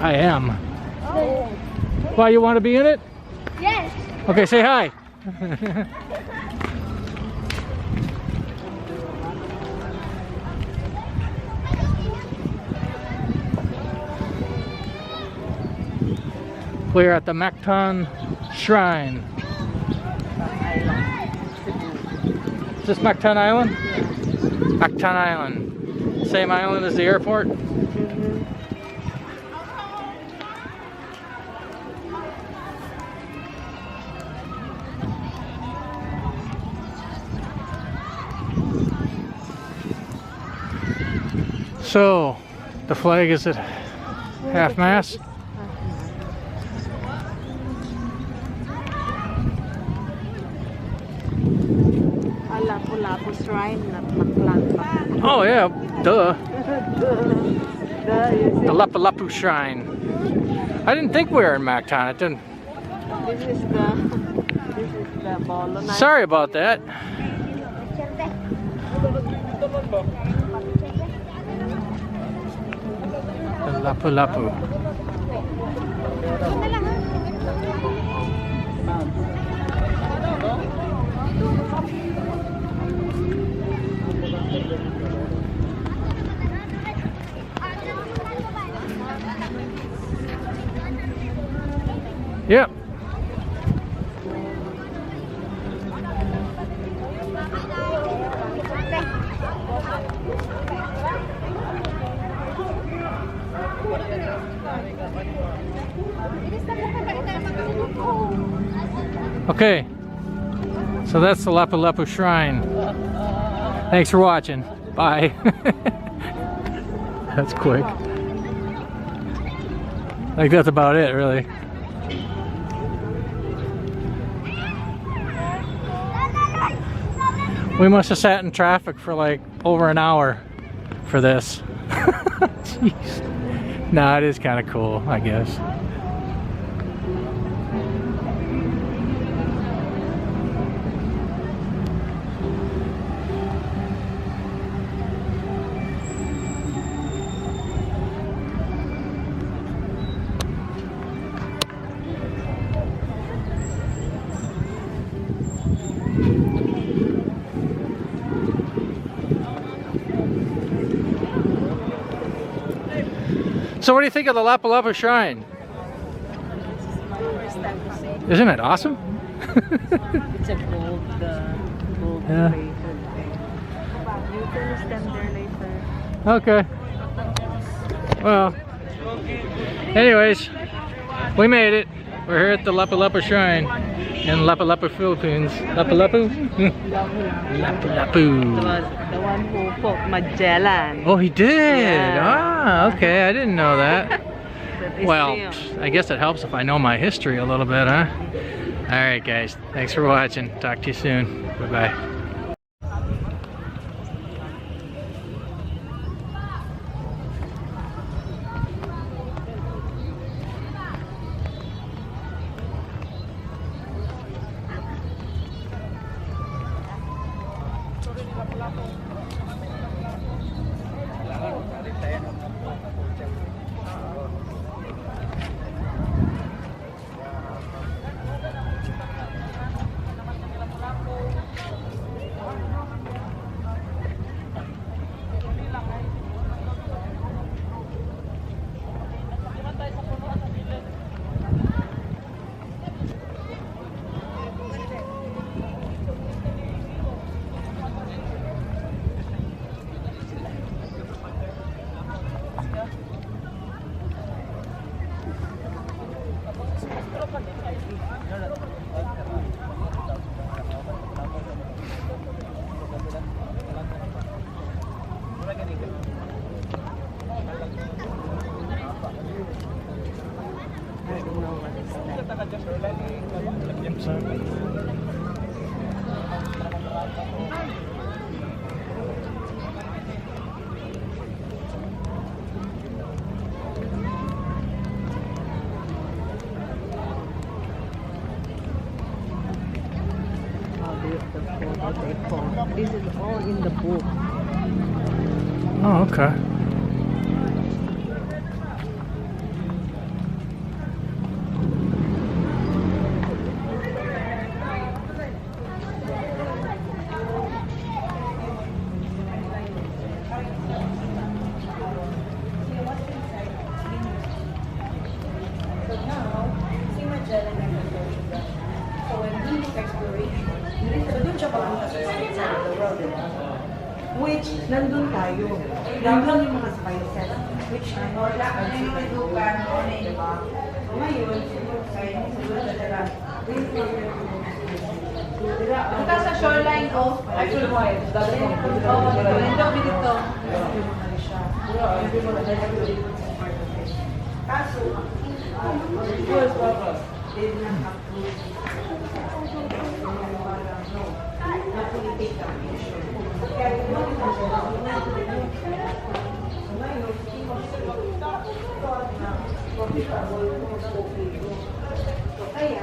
I am. Why, you want to be in it? Yes. Okay, say hi. We're at the Mactan Shrine. Is this Mactan Island? Mactan Island. Same island as the airport? So, the flag is at half-mast. Lapu Lapu Shrine, not Maclan. Oh yeah, duh. The Lapu Lapu Shrine. I didn't think we were in Mactan. It didn't. This is the bolo. Sorry about that. The Lapu Lapu. Yep. Okay, so that's the Lapu Lapu Shrine. Thanks for watching. Bye. That's quick. Like, that's about it, really. We must have sat in traffic for like over an hour for this. Jeez. Nah, it is kind of cool, I guess. So what do you think of the Lapu Lapu Shrine? Isn't it awesome? It's a gold Yeah. plated thing. You can stand there later. Okay. Well, anyways, we made it. We're here at the Lapu Lapu Shrine in Lapu Lapu, Philippines. Lapu Lapu? Lapu Lapu. The one who fought Magellan. Oh, he did? Yeah. Ah, okay. I didn't know that. Well, Museum. I guess it helps if I know my history a little bit, huh? Alright guys, thanks for watching. Talk to you soon. Bye-bye. This is all in the book. Oh, okay. So when doing exploration, so doon siya papunta sa outside of the world, diba? Which, nandun tayo. Nandun yung mga spices, which are diba? So ngayon, Punta sa shoreline of actual wives. Dito. Kaso, did not approve na political issue. Kaya kaya,